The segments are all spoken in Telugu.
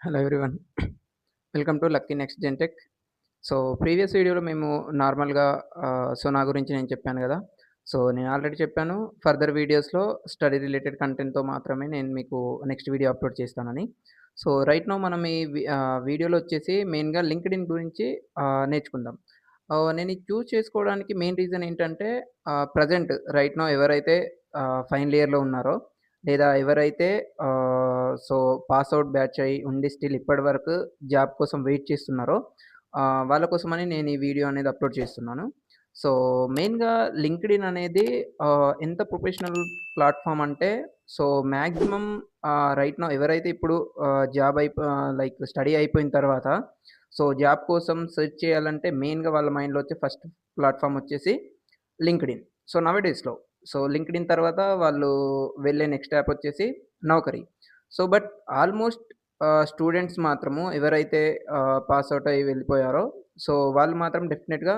Hello everyone. Welcome to Lucky Next Gen Tech. So, previous వీడియోలో మేము నార్మల్‌గా నా గురించి నేను చెప్పాను గదా! నేను ఆల్రెడీ చెప్పాను. ఫర్దర్ వీడియోస్‌లో స్టడీ రిలేటెడ్ కంటెంట్‌తో మాత్రమే నేను మీకు నెక్స్ట్ వీడియో అప్‌లోడ్ చేస్తానని. రైట్ నౌ మనం వీడియోలో వచ్చేసి మెయిన్‌గా లింక్డ్ఇన్ గురించి నేర్చుకుందాం. నేను ఇది చూజ్ చేసుకోవడానికి మెయిన్ రీజన్ ఏంటంటే ప్రెజెంట్ రైట్ నౌ ఎవరైతే ఫైనల్ ఇయర్‌లో ఉన్నారో లేదా ఎవరైతే పాస్ ఔట్ బ్యాచ్ అయ్యి ఉండి స్టిల్ ఇప్పటి వరకు జాబ్ కోసం వెయిట్ చేస్తున్నారో వాళ్ళ కోసమని నేను ఈ వీడియో అనేది అప్‌లోడ్ చేస్తున్నాను. సో, మెయిన్‌గా లింక్డ్ఇన్ అనేది ఎంత ప్రొఫెషనల్ ప్లాట్‌ఫార్మ్ అంటే మాక్సిమం రైట్ నౌ ఎవరైతే ఇప్పుడు లైక్ స్టడీ అయిపోయిన తర్వాత జాబ్ కోసం సెర్చ్ చేయాలంటే మెయిన్‌గా వాళ్ళ మైండ్‌లో వచ్చే ఫస్ట్ ప్లాట్‌ఫార్మ్ వచ్చేసి లింక్డ్ఇన్. నౌ ఏ డేస్‌లో లింక్డ్ఇన్ తర్వాత వాళ్ళు వెళ్ళే నెక్స్ట్ యాప్ వచ్చేసి నౌకరీ. బట్ ఆల్‌మోస్ట్ స్టూడెంట్స్ మాత్రము ఎవరైతే పాస్ ఔట్ అయ్యి వెళ్ళిపోయారో వాళ్ళు మాత్రం డెఫినిట్‌గా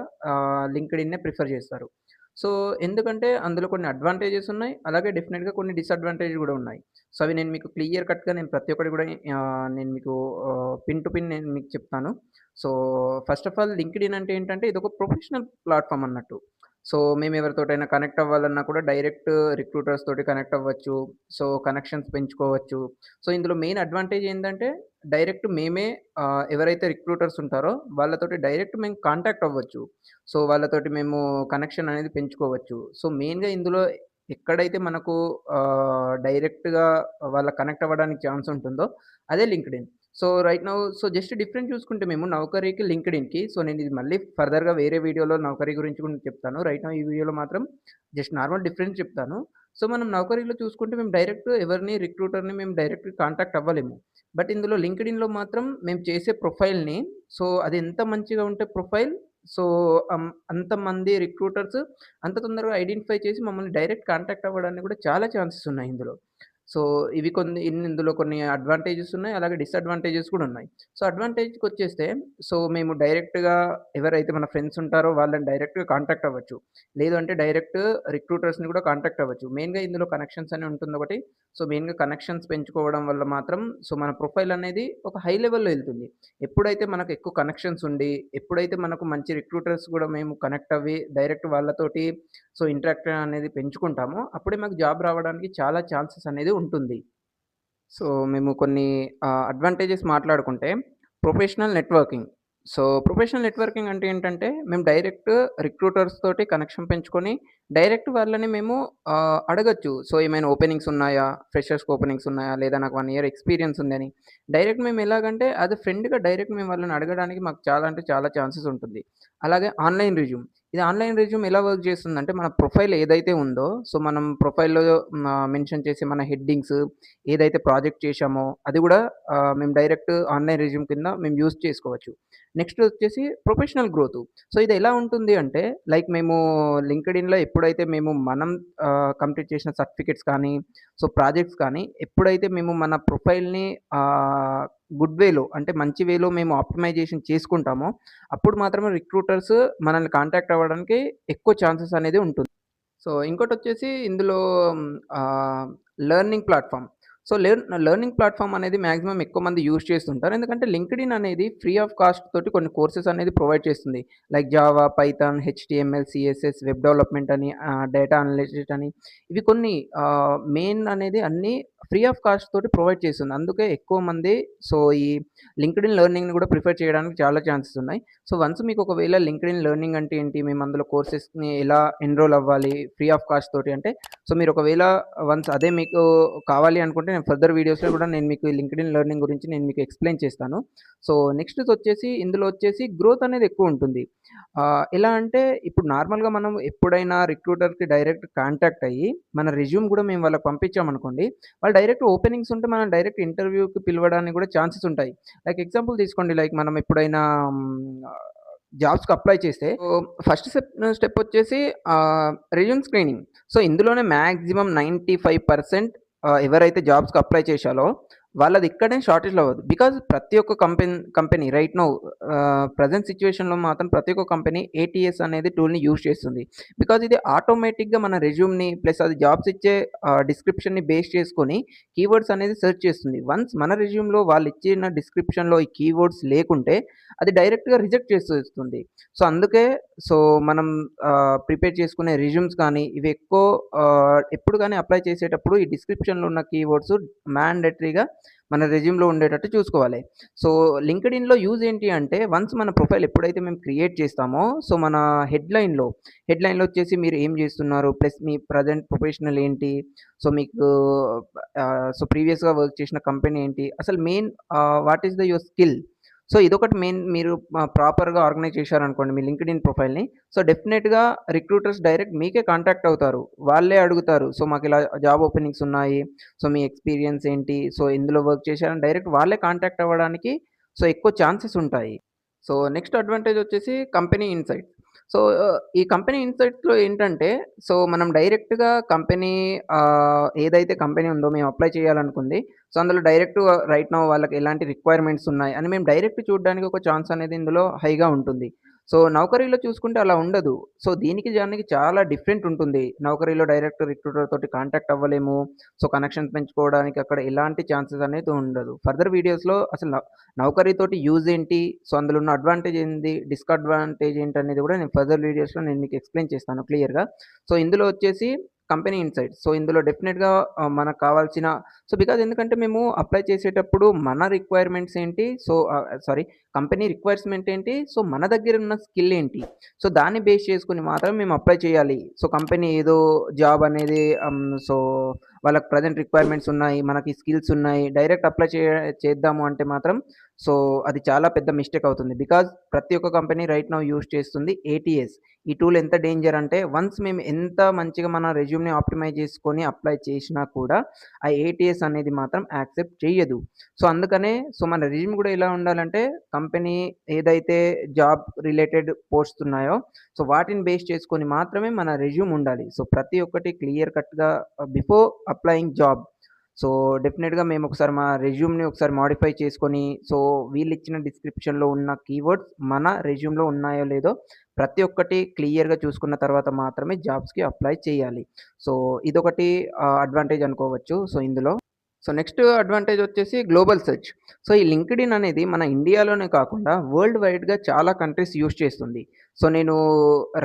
లింక్డ్ఇన్‌నే ప్రిఫర్ చేస్తారు. సో, ఎందుకంటే అందులో కొన్ని అడ్వాంటేజెస్ ఉన్నాయి. అలాగే డెఫినిట్‌గా కొన్ని డిసడ్వాంటేజ్ గూడా ఉన్నాయి. అవి నేను మీకు క్లియర్ కట్‌గా నేను ప్రతి ఒక్కటి గూడా నేను మీకు పిన్ టు పిన్ నేను మీకు చెప్తాను. So, first of all LinkedIn అంటే ఏంటంటే ఇదొక ప్రొఫెషనల్ ప్లాట్‌ఫార్మ్ అన్నట్టు. మేము ఎవరితోటైనా కనెక్ట్ అవ్వాలన్నా కూడా డైరెక్ట్ రిక్రూటర్స్ తోటి కనెక్ట్ అవ్వచ్చు. కనెక్షన్స్ పెంచుకోవచ్చు. ఇందులో మెయిన్ అడ్వాంటేజ్ ఏందంటే డైరెక్ట్ మేమే ఎవరైతే రిక్రూటర్స్ ఉంటారో వాళ్ళతోటి డైరెక్ట్ మేము కాంటాక్ట్ అవ్వచ్చు. వాళ్ళతోటి మేము కనెక్షన్ అనేది పెంచుకోవచ్చు. మెయిన్‌గా ఇందులో ఎక్కడైతే మనకు డైరెక్ట్‌గా కనెక్ట్ అవ్వడానికి ఛాన్స్ ఉంటుందో అదే LinkedIn. Right now just difference చూసుకుంటే మేము నౌకరీకి, లింక్డ్ఇన్‌కి నేను ఇది మళ్ళీ ఫర్దర్‌గా వేరే వీడియోలో నౌకరీ గురించి కూడా చెప్తాను. రైట్ నౌ ఈ వీడియోలో మాత్రం జస్ట్ నార్మల్ డిఫరెన్స్ చెప్తాను. మనం నౌకరీలో చూసుకుంటే మేము డైరెక్ట్ ఎవరిని రిక్రూటర్‌ని మేము డైరెక్ట్ కాంటాక్ట్ అవ్వలేము. బట్ ఇందులో లింక్డ్ఇన్‌లో మాత్రం మేము చేసే ప్రొఫైల్‌ని అది ఎంత మంచిగా ఉంటే ప్రొఫైల్ సో, అంతమంది రిక్రూటర్స్ అంత తొందరగా ఐడెంటిఫై చేసి మమ్మల్ని డైరెక్ట్ కాంటాక్ట్ అవ్వడానికి కూడా చాలా ఛాన్సెస్ ఉన్నాయి ఇందులో. ఇవి ఇందులో కొన్ని అడ్వాంటేజెస్ ఉన్నాయి. అలాగే డిసడ్వాంటేజెస్ కూడా ఉన్నాయి. అడ్వాంటేజ్‌కొచ్చేస్తే మేము డైరెక్ట్‌గా ఎవరైతే మన ఫ్రెండ్స్ ఉంటారో వాళ్ళని డైరెక్ట్‌గా కాంటాక్ట్ అవ్వచ్చు. లేదు అంటే డైరెక్ట్ రిక్రూటర్స్‌ని కూడా కాంటాక్ట్ అవ్వచ్చు. మెయిన్‌గా ఇందులో కనెక్షన్స్ అని ఉంటుందొకటి. మెయిన్‌గా కనెక్షన్స్ పెంచుకోవడం వల్ల మాత్రం మన ప్రొఫైల్ అనేది ఒక హై లెవెల్‌లో ఎళ్తుంది. ఎప్పుడైతే మనకు ఎక్కువ కనెక్షన్స్ ఉండి, ఎప్పుడైతే మనకు మంచి రిక్రూటర్స్ కూడా మేము కనెక్ట్ అవ్వి డైరెక్ట్ వాళ్ళతోటి ఇంటరాక్షన్ అనేది పెంచుకుంటామో అప్పుడే మాకు జాబ్ రావడానికి చాలా ఛాన్సెస్ అనేది ఉంటుంది. మేము కొన్ని అడ్వాంటేజెస్ మాట్లాడుకుంటే ప్రొఫెషనల్ నెట్వర్కింగ్. ప్రొఫెషనల్ నెట్వర్కింగ్ అంటే ఏంటంటే మేము డైరెక్ట్ రిక్రూటర్స్ తోటి కనెక్షన్ పెంచుకొని డైరెక్ట్ వాళ్ళని మేము అడగొచ్చు. ఏమైనా ఓపెనింగ్స్ ఉన్నాయా? ఫ్రెషర్స్‌కి ఓపెనింగ్స్ ఉన్నాయా? లేదా నాకు 1 ఇయర్ ఎక్స్‌పీరియన్స్ ఉందని. డైరెక్ట్ మేము ఎలాగంటే యాస్ ఎ ఫ్రెండ్‌గా డైరెక్ట్ మేము వాళ్ళని అడగడానికి మాకు చాలా అంటే చాలా ఛాన్సెస్ ఉంటుంది. అలాగే ఆన్‌లైన్ రెజ్యూమ్. ఇది ఆన్‌లైన్ రెజ్యూమ్ ఎలా వర్క్ చేస్తుందంటే మన ప్రొఫైల్ ఏదైతే ఉందో మనం ప్రొఫైల్‌లో మెన్షన్ చేసే మన హెడ్డింగ్స్ ఏదైతే ప్రాజెక్ట్ చేశామో అది గూడా మేము డైరెక్ట్ ఆన్‌లైన్ రెజ్యూమ్ కింద మేము యూజ్ చేసుకోవచ్చు. నెక్స్ట్ వచ్చేసి ప్రొఫెషనల్ గ్రోతు. ఇది ఎలా ఉంటుంది అంటే లైక్ మేము లింక్డ్ఇన్‌లో ఎప్పుడైతే మనం కంప్లీట్ చేసిన సర్టిఫికేట్స్ కానీ, ప్రాజెక్ట్స్ కానీ ఎప్పుడైతే మేము మన ప్రొఫైల్‌ని ఆహ్, గుడ్ వేలో అంటే మంచి వేలో మేము ఆప్టిమైజేషన్ చేసుకుంటామో అప్పుడు మాత్రమే రిక్రూటర్స్ మనల్ని కాంటాక్ట్ అవ్వడానికి ఎక్కువ ఛాన్సెస్ అనేది ఉంటుంది. ఇంకోటొచ్చేసి ఇందులో ఆహ్, లెర్నింగ్ ప్లాట్‌ఫార్మ్. లెర్నింగ్ ప్లాట్‌ఫార్మ్ అనేది మాక్సిమం ఎక్కువ మంది యూజ్ చేస్తుంటారు. ఎందుకంటే లింక్డ్ఇన్ అనేది ఫ్రీ ఆఫ్ కాస్ట్ తోటి కొన్ని కోర్సెస్ అనేది ప్రొవైడ్ చేస్తుంది. Like Java, Python, HTML, CSS, web development అని, డేటా అనలిసిస్ అని ఇవి కొన్ని మెయిన్ అనేది అన్నీ ఫ్రీ ఆఫ్ కాస్ట్ తోటి ప్రొవైడ్ చేస్తుంది. అందుకే ఎక్కువ మంది ఈ లింక్డ్ఇన్ లెర్నింగ్‌ని కూడా ప్రిఫర్ చేయడానికి చాలా ఛాన్సెస్ ఉన్నాయి. వన్స్ మీకు ఒకవేళ లింక్డ్ఇన్ లెర్నింగ్ అంటే ఏంటి? మేము అందులో కోర్సెస్‌ని ఎలా ఎన్రోల్ అవ్వాలి ఫ్రీ ఆఫ్ కాస్ట్ తోటి అంటే, మీరు ఒకవేళ వన్స్ అదే మీకు కావాలి అనుకుంటే నేను ఫర్దర్ వీడియోస్‌లో కూడా నేను మీకు ఈ లింక్డ్ఇన్ లెర్నింగ్ గురించి నేను మీకు ఎక్స్‌ప్లెయిన్ చేస్తాను. ఇందులో వచ్చేసి గ్రోత్ అనేది ఎక్కువ ఉంటుంది. ఎలా అంటే ఇప్పుడు నార్మల్‌గా మనం ఎప్పుడైనా రిక్రూటర్‌కి డైరెక్ట్ కాంటాక్ట్ అయ్యి మన రెజ్యూమ్ కూడా మేము వాళ్ళకి పంపించామనుకోండి, వాళ్ళు డైరెక్ట్ ఓపెనింగ్స్ ఉంటే మనం డైరెక్ట్ ఇంటర్వ్యూకి పిలవడానికి కూడా ఛాన్సెస్ ఉంటాయి. లైక్ ఎగ్జాంపుల్ తీసుకోండి. లైక్ మనం ఎప్పుడైనా జాబ్స్‌కి అప్లై చేస్తే ఫస్ట్ స్టెప్ వచ్చేసి రెజ్యూమ్ స్క్రీనింగ్. ఇందులోనే మాక్సిమం 95% ఎవరైతే జాబ్స్‌కి అప్లై చేశాలో వాళ్ళది ఇక్కడనే షార్టేజ్‌లో అవ్వదు. బికాజ్ ప్రతి ఒక్క కంపెనీ రైట్ నౌ ప్రెజెంట్ సిట్యుయేషన్‌లో మాత్రం ప్రతి ఒక్క కంపెనీ ఏటీఎస్ అనేది టూల్‌ని యూజ్ చేస్తుంది. బికాజ్ ఇది ఆటోమేటిక్‌గా మన రెజ్యూమ్‌ని ప్లస్ అది జాబ్స్ ఇచ్చే డిస్క్రిప్షన్‌ని బేస్ చేసుకొని కీవర్డ్స్ అనేది సెర్చ్ చేస్తుంది. వన్స్ మన రెజ్యూమ్‌లో వాళ్ళిచ్చిన డిస్క్రిప్షన్‌లో ఈ కీవర్డ్స్ లేకుంటే అది డైరెక్ట్‌గా రిజెక్ట్ చేసేస్తుంది. సో, అందుకే సో, మనం ప్రిపేర్ చేసుకునే రెజ్యూమ్స్ కానీ ఇవి ఎక్కువ ఎప్పుడు గాని అప్లై చేసేటప్పుడు ఈ డిస్క్రిప్షన్‌లో ఉన్న కీవర్డ్స్ మ్యాండేటరీగా మన రెజ్యూమ్‌లో ఉండేటట్టు చూసుకోవాలి. సో, లింక్డ్ఇన్‌లో యూజ్ ఏంటి అంటే వన్స్ మన ప్రొఫైల్ ఎప్పుడైతే మేము క్రియేట్ చేస్తామో సో, మన హెడ్‌లైన్‌లో వచ్చేసి మీరు ఏం చేస్తున్నారు? ప్లస్ మీ ప్రెజెంట్ ప్రొఫెషనల్ ఏంటి? సో, మీకు సో, ప్రీవియస్‌గా వర్క్ చేసిన కంపెనీ ఏంటి? అసలు main what is your skill? So, ఇదొకటి మెయిన్ మీరు ప్రాపర్‌గా ఆర్గనైజ్ చేశారనుకోండి మీ లింక్డ్ఇన్ ప్రొఫైల్‌ని. సో, డెఫినెట్‌గా రిక్రూటర్స్ డైరెక్ట్ మీకే కాంటాక్ట్ అవుతారు. వాళ్ళే అడుగుతారు. సో, మాకిలా జాబ్ ఓపెనింగ్స్ ఉన్నాయి. సో, మీ ఎక్స్‌పీరియన్స్ ఏంటి? సో, ఇందులో వర్క్ చేశారని డైరెక్ట్ వాళ్ళే కాంటాక్ట్ అవ్వడానికి సో, ఎక్కువ ఛాన్సెస్ ఉంటాయి. సో, నెక్స్ట్ అడ్వాంటేజ్ వచ్చేసి కంపెనీ ఇన్‌సైట్స్. సో, ఈ కంపెనీ ఇన్‌సైట్స్‌లో ఏంటంటే సో, మనం డైరెక్ట్‌గా కంపెనీ ఏదైతే కంపెనీ ఉందో మేము అప్లై చేయాలనుకుంది. సో, అందులో డైరెక్ట్ రైట్ నౌ వాళ్ళకి ఎలాంటి రిక్వైర్మెంట్స్ ఉన్నాయి అని మేము డైరెక్ట్ చూడడానికి ఒక ఛాన్స్ అనేది ఇందులో హైగా ఉంటుంది. సో, నౌకరీలో చూసుకుంటే అలా ఉండదు. సో, దానికి చాలా డిఫరెంట్ ఉంటుంది. నౌకరీలో డైరెక్ట్ రిక్రూటర్ తోటి కాంటాక్ట్ అవ్వలేము. సో, కనెక్షన్స్ పెంచుకోవడానికి అక్కడ ఎలాంటి ఛాన్సెస్ అనేది ఉండదు. ఫర్దర్ వీడియోస్‌లో అసలు నౌకరీ తోటి యూజ్ ఏంటి? సో, అందులో ఉన్న అడ్వాంటేజ్ ఏంది? డిసడ్వాంటేజ్ ఏంటనేది కూడా నేను ఫర్దర్ వీడియోస్‌లో నేను మీకు ఎక్స్‌ప్లెయిన్ చేస్తాను క్లియర్‌గా. సో, ఇందులో వచ్చేసి కంపెనీ ఇన్‌సైట్స్. సో, ఇందులో డెఫినిట్‌గా మనకు కావాల్సిన సో, బికాజ్ ఎందుకంటే మేము అప్లై చేసేటప్పుడు మన రిక్వైర్మెంట్స్ ఏంటి? సో, సారీ కంపెనీ రిక్వైర్మెంట్ ఏంటి? సో, మన దగ్గర ఉన్న స్కిల్ ఏంటి? సో, దాన్ని బేస్ చేసుకొని మాత్రం మేము అప్లై చేయాలి. సో, కంపెనీ ఏదో జాబ్ అనేది సో, వాళ్ళకి ప్రెజెంట్ రిక్వైర్మెంట్స్ ఉన్నాయి. మనకి స్కిల్స్ ఉన్నాయి. డైరెక్ట్ అప్లై చేద్దాము అంటే మాత్రం సో, అది చాలా పెద్ద మిస్టేక్ అవుతుంది. బికాజ్ ప్రతి ఒక్క కంపెనీ రైట్ నౌ యూజ్ చేస్తుంది ఏటీఎస్. ఈ టూల్ ఎంత డేంజర్ అంటే వన్స్ మేము ఎంత మంచిగా మన రెజ్యూమ్‌ని ఆప్టిమైజ్ చేసుకొని అప్లై చేసినా కూడా ఆ ఏటీఎస్ అనేది మాత్రం యాక్సెప్ట్ చెయ్యదు. సో, అందుకనే సో, మన రెజ్యూమ్ గూడా ఎలా ఉండాలంటే కంపెనీ ఏదైతే జాబ్ రిలేటెడ్ పోస్ట్స్ ఉన్నాయో సో, వాటిని బేస్ చేసుకొని మాత్రమే మన రెజ్యూమ్ ఉండాలి. సో, ప్రతి ఒక్కటి క్లియర్ కట్‌గా బిఫోర్ అప్లయింగ్ జాబ్ సో, డెఫినిట్‌గా మేమొకసారి మా రెజ్యూమ్‌ని ఒకసారి మోడిఫై చేసుకొని, సో, వీళ్ళిచ్చిన డిస్క్రిప్షన్‌లో ఉన్న కీవర్డ్స్ మన రెజ్యూమ్‌లో ఉన్నాయో లేదో ప్రతి ఒక్కటి క్లియర్‌గా చూసుకున్న తర్వాత మాత్రమే జాబ్స్‌కి అప్లై చేయాలి. సో, ఇదొకటి అడ్వాంటేజ్ అనుకోవచ్చు. సో, ఇందులో. సో, నెక్స్ట్ అడ్వాంటేజ్ వచ్చేసి గ్లోబల్ సెర్చ్. సో, ఈ లింక్డ్ఇన్ అనేది మన ఇండియాలోనే కాకుండా వరల్డ్ వైడ్‌గా చాలా కంట్రీస్ యూజ్ చేస్తుంది. సో, నేను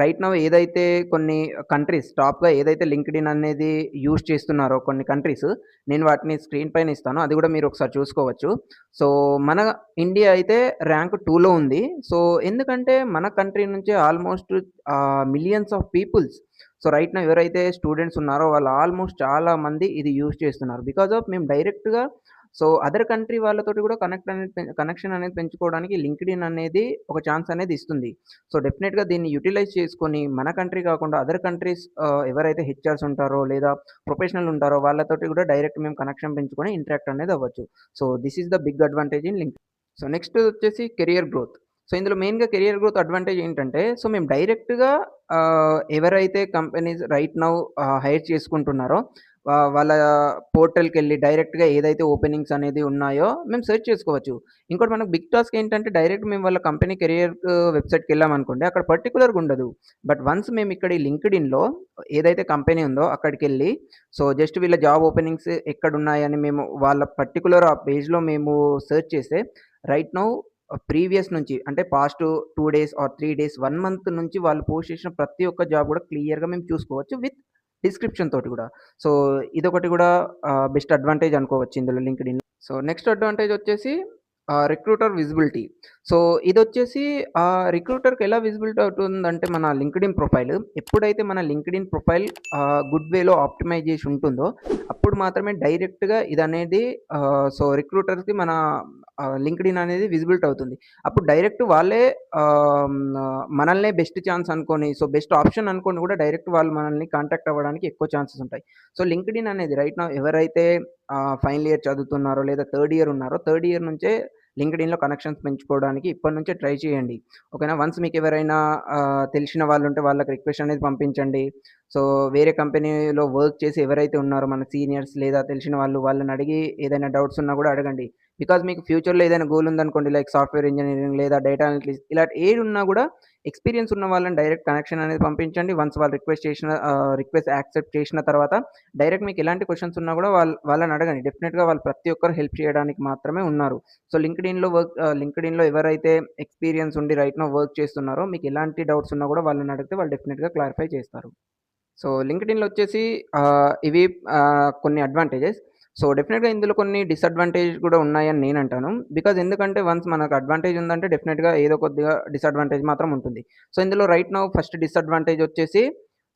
రైట్ నౌ ఏదైతే కొన్ని కంట్రీస్ టాప్‌గా ఏదైతే లింక్డ్ఇన్ అనేది యూజ్ చేస్తున్నారో కొన్ని కంట్రీస్, నేను వాటిని స్క్రీన్ పైన ఇస్తాను. అది కూడా మీరు ఒకసారి చూసుకోవచ్చు. సో, మన ఇండియా అయితే ర్యాంక్ 2లో ఉంది. సో, ఎందుకంటే మన కంట్రీ నుంచే almost millions of peoples so, right now ఎవరైతే స్టూడెంట్స్ ఉన్నారో వాళ్ళు ఆల్‌మోస్ట్ చాలా మంది ఇది యూజ్ చేస్తున్నారు. బికాజ్ ఆఫ్ మేము డైరెక్ట్‌గా సో, అదర్ కంట్రీ వాళ్ళతోటి కూడా కనెక్షన్ అనేది పెంచుకోవడానికి లింక్డ్ఇన్ అనేది ఒక ఛాన్స్ అనేది ఇస్తుంది. సో, డెఫినిట్‌గా దీన్ని యుటిలైజ్ చేసుకొని మన కంట్రీ కాకుండా అదర్ కంట్రీస్ ఎవరైతే హెచ్ఆర్స్ ఉంటారో లేదా ప్రొఫెషనల్ ఉంటారో వాళ్ళతోటి కూడా డైరెక్ట్ మేము కనెక్షన్ పెంచుకొని ఇంటరాక్ట్ అనేది అవ్వచ్చు. So, this is the big advantage in LinkedIn. So, next వచ్చేసి కెరియర్ గ్రోత్. సో, ఇందులో మెయిన్‌గా కెరియర్ గ్రోత్ అడ్వాంటేజ్ ఏంటంటే, సో, మేము డైరెక్ట్‌గా ఎవరైతే కంపెనీస్ రైట్ నౌ హైర్ చేసుకుంటున్నారో, వాళ్ళ పోర్టల్‌కెళ్ళి డైరెక్ట్‌గా ఏదైతే ఓపెనింగ్స్ అనేది ఉన్నాయో, మేము సెర్చ్ చేసుకోవచ్చు. ఇంకోటి మనకు బిగ్ టాస్క్ ఏంటంటే, డైరెక్ట్ మేము వాళ్ళ కంపెనీ కెరియర్ వెబ్‌సైట్‌కెళ్ళామనుకోండి, అక్కడ పర్టిక్యులర్‌గా ఉండదు. బట్ వన్స్ మేము ఇక్కడ ఈ లింక్డ్ఇన్‌లో ఏదైతే కంపెనీ ఉందో అక్కడికెళ్ళి, సో, జస్ట్ వీళ్ళ జాబ్ ఓపెనింగ్స్ ఎక్కడున్నాయని మేము వాళ్ళ పర్టిక్యులర్ ఆ పేజ్‌లో మేము సెర్చ్ చేస్తే, రైట్ నౌ ప్రీవియస్ నుంచి అంటే past 2 days or 3 days, 1 month నుంచి వాళ్ళు పోస్ట్ చేసిన ప్రతి ఒక్క జాబ్ కూడా క్లియర్‌గా మేము చూసుకోవచ్చు విత్ డిస్క్రిప్షన్ తోటి గూడా. సో, ఇదొకటి గూడా బెస్ట్ అడ్వాంటేజ్ అనుకోవచ్చు ఇందులో లింక్డ్ఇన్. సో, నెక్స్ట్ అడ్వాంటేజ్ వచ్చేసి రిక్రూటర్ విజిబిలిటీ. సో, ఇదొచ్చేసి రిక్రూటర్‌కి ఎలా విజిబిలిటీ అవుతుందంటే మన లింక్డ్ఇన్ ప్రొఫైల్ ఎప్పుడైతే మన లింక్డ్ఇన్ ప్రొఫైల్ గుడ్ వేలో ఆప్టిమైజ్ చేసి ఉంటుందో, అప్పుడు మాత్రమే డైరెక్ట్‌గా ఇదనేది సో, రిక్రూటర్స్‌కి మన లింక్డ్ఇన్ అనేది విజిబిలిటీ అవుతుంది. అప్పుడు డైరెక్ట్ వాళ్ళే మనల్నే బెస్ట్ ఛాన్స్ అనుకోని, సో, బెస్ట్ ఆప్షన్ అనుకోని కూడా డైరెక్ట్ వాళ్ళు మనల్ని కాంటాక్ట్ అవ్వడానికి ఎక్కువ ఛాన్సెస్ ఉంటాయి. సో, లింక్డ్ఇన్ అనేది రైట్ నౌ ఎవరైతే ఫైనల్ ఇయర్ చదువుతున్నారో లేదా థర్డ్ ఇయర్ ఉన్నారో, థర్డ్ ఇయర్ నుంచే లింక్డ్ఇన్‌లో కనెక్షన్స్ పెంచుకోవడానికి ఇప్పటి నుంచే ట్రై చేయండి. ఓకేనా. వన్స్ మీకెవరైనా తెలిసిన వాళ్ళుంటే వాళ్ళకి రిక్వెస్ట్ అనేది పంపించండి. సో, వేరే కంపెనీలో వర్క్ చేసి ఎవరైతే ఉన్నారో మన సీనియర్స్ లేదా తెలిసిన వాళ్ళు వాళ్ళనడిగి ఏదైనా డౌట్స్ ఉన్నా గూడా అడగండి. బికాజ్ మీకు ఫ్యూచర్‌లో ఏదైనా గోల్ ఉందనుకోండి, లైక్ సాఫ్ట్‌వేర్ ఇంజినీరింగ్ లేదా డేటా అనలిటిక్స్ ఇలా ఏదున్నా గూడా ఎక్స్‌పీరియన్స్ ఉన్న వాళ్ళని డైరెక్ట్ కనెక్షన్ అనేది పంపించండి. వన్స్ వాళ్ళు రిక్వెస్ట్ యాక్సెప్ట్ చేసిన తర్వాత డైరెక్ట్ మీకు ఎలాంటి క్వెషన్స్ ఉన్నా గూడా వాళ్ళని అడగండి. డెఫినిట్‌గా వాళ్ళు ప్రతి ఒక్కరు హెల్ప్ చేయడానికి మాత్రమే ఉన్నారు. సో, లింక్డ్ఇన్‌లో ఎవరైతే ఎక్స్‌పీరియన్స్ ఉండి రైట్ నౌ వర్క్ చేస్తున్నారో మీకు ఎలాంటి డౌట్స్ ఉన్నా గూడా వాళ్ళని అడిగితే వాళ్ళు డెఫినిట్‌గా క్లారిఫై చేస్తారు. సో, లింక్డ్ఇన్‌లో వచ్చేసి ఇవి కొన్ని అడ్వాంటేజెస్. సో, డెఫినిట్‌గా ఇందులో కొన్ని డిసడ్వాంటేజ్ కూడా ఉన్నాయని నేనంటాను. బికాజ్ ఎందుకంటే వన్స్ మనకు అడ్వాంటేజ్ ఉందంటే డెఫినిట్‌గా ఏదో కొద్దిగా డిసడ్వాంటేజ్ మాత్రం ఉంటుంది. సో, ఇందులో రైట్ నౌ ఫస్ట్ డిసడ్వాంటేజ్ వచ్చేసి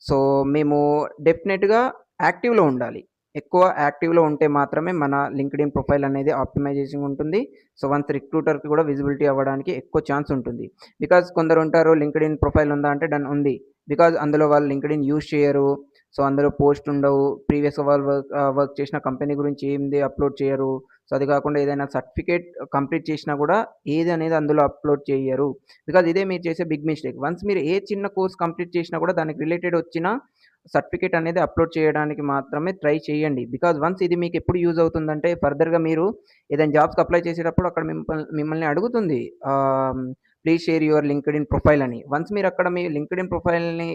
సో, మేము డెఫినిట్‌గా యాక్టివ్‌లో ఉండాలి. ఎక్కువ యాక్టివ్‌లో ఉంటే మాత్రమే మన లింక్డ్ఇన్ ప్రొఫైల్ అనేది ఆప్టిమైజేషన్ ఉంటుంది. సో, వన్స్ రిక్రూటర్‌కి కూడా విజిబిలిటీ అవ్వడానికి ఎక్కువ ఛాన్స్ ఉంటుంది. బికాజ్ కొందరుంటారు లింక్డ్ఇన్ ప్రొఫైల్ ఉందా అంటే డన్ ఉంది. బికాజ్ అందులో వాళ్ళు లింక్డ్ఇన్ యూజ్ చేయరు. సో, అందులో పోస్ట్ ఉండవు. ప్రీవియస్‌గా వాళ్ళు వర్క్ చేసిన కంపెనీ గురించి ఏంది అప్‌లోడ్ చేయరు. సో, అది కాకుండా ఏదైనా సర్టిఫికేట్ కంప్లీట్ చేసినా కూడా ఏది అనేది అందులో అప్‌లోడ్ చెయ్యరు. బికాజ్ ఇదే మీరు చేసే బిగ్ మిస్టేక్. వన్స్ మీరు ఏ చిన్న కోర్స్ కంప్లీట్ చేసినా కూడా దానికి రిలేటెడ్ వచ్చిన సర్టిఫికేట్ అనేది అప్‌లోడ్ చేయడానికి మాత్రమే ట్రై చేయండి. బికాజ్ వన్స్ ఇది మీకు ఎప్పుడు యూజ్ అవుతుందంటే ఫర్దర్‌గా మీరు ఏదైనా జాబ్స్‌కి అప్లై చేసేటప్పుడు అక్కడ మిమ్మల్ని అడుగుతుంది. Please share your LinkedIn profile అని. వన్స్ మీరక్కడ మీ లింక్డ్ఇన్ ప్రొఫైల్‌ని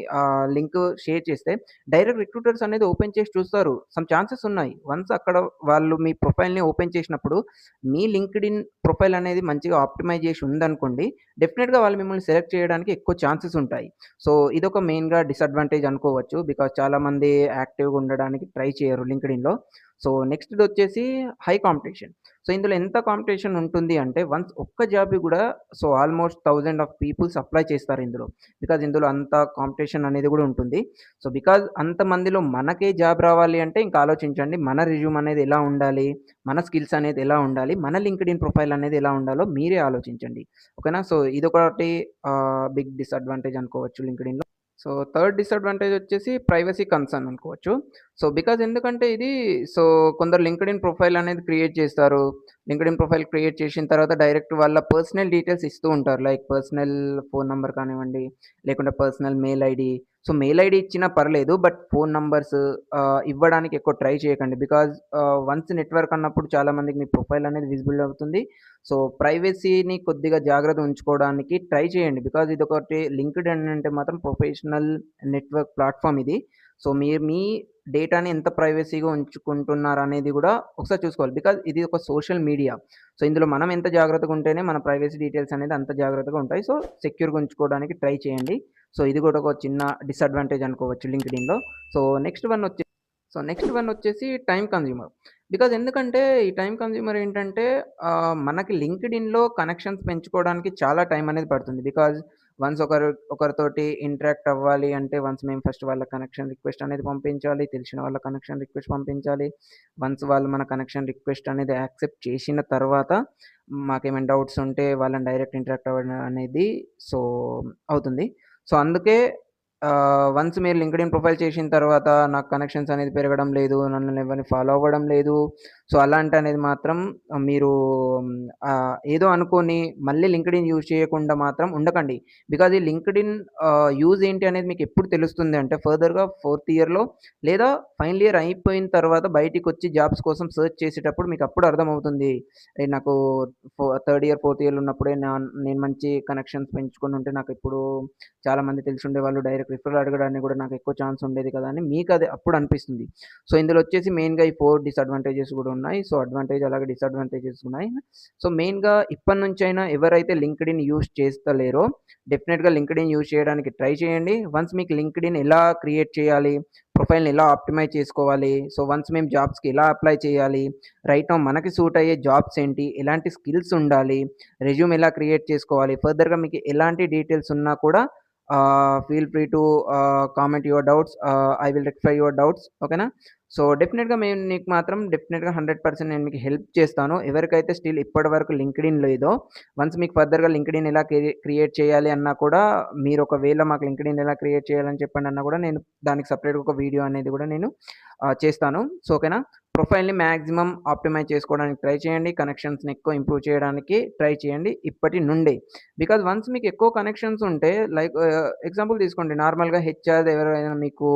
లింక్ షేర్ చేస్తే డైరెక్ట్ రిక్రూటర్స్ అనేది ఓపెన్ చేసి చూస్తారు. సమ్ ఛాన్సెస్ ఉన్నాయి. వన్స్ అక్కడ వాళ్ళు మీ ప్రొఫైల్‌ని ఓపెన్ చేసినప్పుడు మీ లింక్డ్ఇన్ ప్రొఫైల్ అనేది మంచిగా ఆప్టిమైజ్ చేసి ఉందనుకోండి, డెఫినిట్‌గా వాళ్ళు మిమ్మల్ని సెలెక్ట్ చేయడానికి ఎక్కువ ఛాన్సెస్ ఉంటాయి. సో, ఇదొక మెయిన్‌గా డిసడ్వాంటేజ్ అనుకోవచ్చు. బికాజ్ చాలామంది యాక్టివ్‌గా ఉండడానికి ట్రై చేయరు లింక్డ్ఇన్‌లో. సో, నెక్స్ట్‌దొచ్చేసి హై కాంపిటీషన్. సో, ఇందులో ఎంత కాంపిటీషన్ ఉంటుంది అంటే వన్స్ ఒక్క జాబ్‌కి గూడా so, almost thousand of peoples apply చేస్తారు ఇందులో. బికాజ్ ఇందులో అంత కాంపిటీషన్ అనేది గూడా ఉంటుంది. సో, బికాజ్ అంతమందిలో మనకే జాబ్ రావాలి అంటే ఇంక ఆలోచించండి. మన రెజ్యూమ్ అనేది ఎలా ఉండాలి? మన స్కిల్స్ అనేది ఎలా ఉండాలి? మన లింక్డ్ఇన్ ప్రొఫైల్ అనేది ఎలా ఉండాలో మీరే ఆలోచించండి. ఓకేనా. సో, ఇదొకటి బిగ్ డిసడ్వాంటేజ్ అనుకోవచ్చు లింక్డ్ఇన్‌లో. సో, థర్డ్ డిసడ్వాంటేజ్ వచ్చేసి ప్రైవసీ కన్సర్న్ అనుకోవచ్చు. సో, బికాజ్ ఎందుకంటే ఇది సో, కొందరు లింక్డ్ఇన్ ప్రొఫైల్ అనేది క్రియేట్ చేస్తారు. లింక్డ్ఇన్ ప్రొఫైల్ క్రియేట్ చేసిన తర్వాత డైరెక్ట్ వాళ్ళ పర్సనల్ డీటెయిల్స్ ఇస్తూ ఉంటారు. లైక్ పర్సనల్ ఫోన్ నంబర్ కానివ్వండి, లేకుంటే personal mail ID. So, mail ID ఇచ్చినా పర్లేదు. బట్ ఫోన్ నంబర్స్ ఇవ్వడానికి ఎక్కువ ట్రై చేయకండి. బికాజ్ వన్స్ నెట్వర్క్ అన్నప్పుడు చాలా మందికి మీ ప్రొఫైల్ అనేది విజిబుల్ అవుతుంది. సో, ప్రైవసీని కొద్దిగా జాగ్రత్త ఉంచుకోవడానికి ట్రై చేయండి. బికాజ్ ఇదొకటి లింక్డ్ఇన్ అంటే మాత్రం ప్రొఫెషనల్ నెట్వర్క్ ప్లాట్‌ఫార్మ్ ఇది. సో, మీరు మీ డేటాని ఎంత ప్రైవసీగా ఉంచుకుంటున్నారనేది గూడా ఒకసారి చూసుకోవాలి. బికాజ్ ఇది ఒక సోషల్ మీడియా. సో, ఇందులో మనం ఎంత జాగ్రత్తగా ఉంటేనే మన ప్రైవసీ డీటెయిల్స్ అనేది అంత జాగ్రత్తగా ఉంటాయి. సో, సెక్యూర్‌గా ఉంచుకోవడానికి ట్రై చేయండి. సో, ఇది కూడా ఒక చిన్న డిసడ్వాంటేజ్ అనుకోవచ్చు లింక్డ్ఇన్‌లో. సో, నెక్స్ట్ వన్ వచ్చేసి టైమ్ కన్జ్యూమర్. బికాజ్ ఎందుకంటే ఈ టైమ్ కన్జ్యూమర్ ఏంటంటే మనకి లింక్డ్ఇన్‌లో కనెక్షన్స్ పెంచుకోవడానికి చాలా టైం అనేది పడుతుంది. బికాజ్ వన్స్ ఒకరితోటి ఇంటరాక్ట్ అవ్వాలి అంటే వన్స్ మేము ఫస్ట్ వాళ్ళ కనెక్షన్ రిక్వెస్ట్ అనేది పంపించాలి. తెలిసిన వాళ్ళ కనెక్షన్ రిక్వెస్ట్ పంపించాలి. వన్స్ వాళ్ళు మన కనెక్షన్ రిక్వెస్ట్ అనేది యాక్సెప్ట్ చేసిన తర్వాత మాకేమైనా డౌట్స్ ఉంటే వాళ్ళని డైరెక్ట్ ఇంటరాక్ట్ అవ్వడం అనేది సో, అవుతుంది. సో, అందుకే వన్స్ మీరు లింక్డ్ఇన్ ప్రొఫైల్ చేసిన తర్వాత నాకు కనెక్షన్స్ అనేది పెరగడం లేదు. నన్ను ఎవరిని ఫాలో అవ్వడం లేదు. సో, అలాంటనేది మాత్రం మీరు ఏదో అనుకోని మళ్ళీ లింక్డ్ఇన్ యూజ్ చేయకుండా మాత్రం ఉండకండి. బికాజ్ ఈ లింక్డ్ఇన్ యూజ్ ఏంటి అనేది మీకెప్పుడు తెలుస్తుంది అంటే ఫర్దర్‌గా ఫోర్త్ ఇయర్‌లో లేదా ఫైనల్ ఇయర్ అయిపోయిన తర్వాత బయటికొచ్చి జాబ్స్ కోసం సెర్చ్ చేసేటప్పుడు మీకప్పుడు అర్థమవుతుంది. నాకు థర్డ్ ఇయర్, ఫోర్త్ ఇయర్‌లో ఉన్నప్పుడే నేను మంచి కనెక్షన్స్ పెంచుకొనుంటే నాకిప్పుడు చాలామంది తెలిసుండేవాళ్ళు. డైరెక్ట్ రిఫరల్ అడగడానికి కూడా నాకు ఎక్కువ ఛాన్స్ ఉండేది కదా! అని మీకది అప్పుడు అనిపిస్తుంది. సో, ఇందులో వచ్చేసి మెయిన్‌గా ఈ 4 డిసడ్వాంటేజెస్ కూడా ఉన్నాయి. సో, అడ్వాంటేజ్ అలాగే డిసడ్వాంటేజెస్ ఉన్నాయి. సో, మెయిన్‌గా ఇప్పటినుంచైనా ఎవరైతే లింక్డ్ఇన్ యూజ్ చేస్తలేరో డెఫినిట్‌గా లింక్డ్ఇన్ యూజ్ చేయడానికి ట్రై చేయండి. వన్స్ మీకు లింక్డ్ఇన్ ఎలా క్రియేట్ చేయాలి? ప్రొఫైల్‌ని ఎలా ఆప్టిమైజ్ చేసుకోవాలి? సో, వన్స్ మేము జాబ్స్‌కి ఎలా అప్లై చేయాలి? రైట్ నౌ మనకి సూట్ అయ్యే జాబ్స్ ఏంటి? ఎలాంటి స్కిల్స్ ఉండాలి? రెజ్యూమ్ ఎలా క్రియేట్ చేసుకోవాలి? ఫర్దర్‌గా మీకు ఎలాంటి డీటెయిల్స్ ఉన్నా కూడా feel free to comment your doubts. I will rectify your doubts. ఓకేనా. సో, డెఫినిట్‌గా మేము నీకు మాత్రం డెఫినిట్‌గా 100% నేను మీకు హెల్ప్ చేస్తాను. ఎవరికైతే స్టిల్ ఇప్పటి వరకు లింక్డ్ఇన్ లేదో వన్స్ మీకు ఫర్దర్‌గా లింక్డ్ఇన్ ఎలా క్రియేట్ చేయాలి అన్నా కూడా మీరు ఒకవేళ మాకు లింక్డ్ఇన్ ఎలా క్రియేట్ చేయాలని చెప్పండి అన్నా కూడా నేను దానికి సెపరేట్‌గా ఒక వీడియో అనేది కూడా నేను చేస్తాను. సో, ఓకేనా. ప్రొఫైల్‌ని మాక్సిమం ఆప్టిమైజ్ చేసుకోవడానికి ట్రై చేయండి. కనెక్షన్స్‌ని ఎక్కువ ఇంప్రూవ్ చేయడానికి ట్రై చేయండి ఇప్పటి నుండే. బికాజ్ వన్స్ మీకు ఎక్కువ కనెక్షన్స్ ఉంటే లైక్ ఎగ్జాంపుల్ తీసుకోండి. నార్మల్‌గా హెచ్‌ఆర్ ఎవరైనా మీకు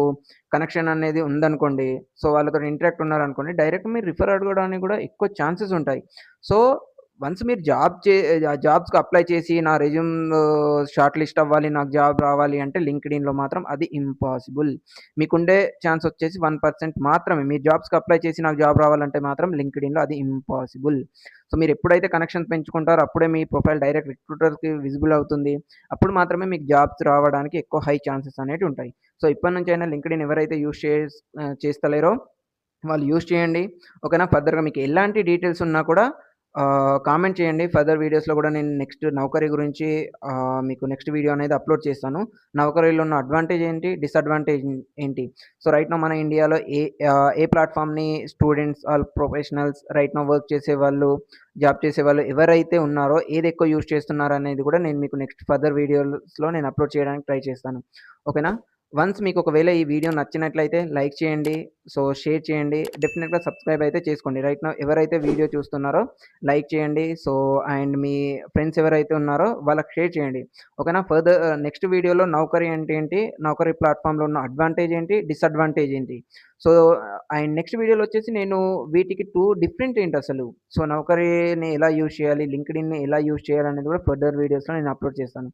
కనెక్షన్ అనేది ఉందనుకోండి. సో, వాళ్ళతోటి ఇంటరాక్ట్ ఉన్నారనుకోండి. డైరెక్ట్ మీరు రిఫర్ అడగడానికి కూడా ఎక్కువ ఛాన్సెస్ ఉంటాయి. సో, వన్స్ మీరు జాబ్స్‌కి అప్లై చేసి నా రెజ్యూమ్ షార్ట్ లిస్ట్ అవ్వాలి. నాకు జాబ్ రావాలి అంటే లింక్డ్ఇన్‌లో మాత్రం అది ఇంపాసిబుల్. మీకుండే ఛాన్స్ వచ్చేసి 1% మాత్రమే. మీరు జాబ్స్‌కి అప్లై చేసి నాకు జాబ్ రావాలంటే మాత్రం లింక్డ్ఇన్‌లో అది ఇంపాసిబుల్. సో, మీరెప్పుడైతే కనెక్షన్స్ పెంచుకుంటారో అప్పుడే మీ ప్రొఫైల్ డైరెక్ట్ రిక్రూటర్స్‌కి విజిబుల్ అవుతుంది. అప్పుడు మాత్రమే మీకు జాబ్స్ రావడానికి ఎక్కువ హై ఛాన్సెస్ అనేటివుంటాయి. సో, ఇప్పటి నుంచైనా లింక్డ్ఇన్ ఎవరైతే చేస్తలేరో వాళ్ళు యూజ్ చేయండి. ఓకేనా? ఫర్దర్‌గా మీకు ఎలాంటి డీటెయిల్స్ ఉన్నా కూడా కామెంట్ చేయండి. ఫర్దర్ వీడియోస్‌లో గూడా నేను నెక్స్ట్ నౌకరీ గురించి మీకు నెక్స్ట్ వీడియో అనేది అప్‌లోడ్ చేస్తాను. నౌకరీలో ఉన్న అడ్వాంటేజ్ ఏంటి? డిసడ్వాంటేజ్ ఏంటి? సో, రైట్ నౌ మన ఇండియాలో ఏ ప్లాట్‌ఫామ్‌ని students or professionals right now work చేసేవాళ్ళు, జాబ్ చేసేవాళ్ళు ఎవరైతే ఉన్నారో ఏది ఎక్కువ యూజ్ చేస్తున్నారనేది గూడా నేను మీకు నెక్స్ట్ ఫర్దర్ వీడియోస్‌లో నేను అప్‌లోడ్ చేయడానికి ట్రై చేస్తాను. ఓకేనా? వన్స్ మీకు ఒకవేళ ఈ వీడియో నచ్చినట్లయితే లైక్ చేయండి. సో, షేర్ చేయండి. డెఫినిట్‌గా సబ్స్క్రైబ్ అయితే చేసుకోండి. రైట్ నౌ ఎవరైతే వీడియో చూస్తున్నారో లైక్ చేయండి. సో, అండ్ మీ ఫ్రెండ్స్ ఎవరైతే ఉన్నారో వాళ్ళకి షేర్ చేయండి. ఓకేనా? ఫర్దర్ నెక్స్ట్ వీడియోలో నౌకరీ అంటే ఏంటి? నౌకరీ ప్లాట్‌ఫామ్‌లో ఉన్న అడ్వాంటేజ్ ఏంటి? డిసడ్వాంటేజ్ ఏంటి? సో, అండ్ నెక్స్ట్ వీడియోలో వచ్చేసి నేను వీటికి 2 డిఫరెంట్ ఏంటసలు? సో, నౌకరీని ఎలా యూజ్ చేయాలి? లింక్డ్ఇన్‌ని ఎలా యూజ్ చేయాలనేది కూడా ఫర్దర్ వీడియోస్‌లో నేను అప్‌లోడ్ చేస్తాను.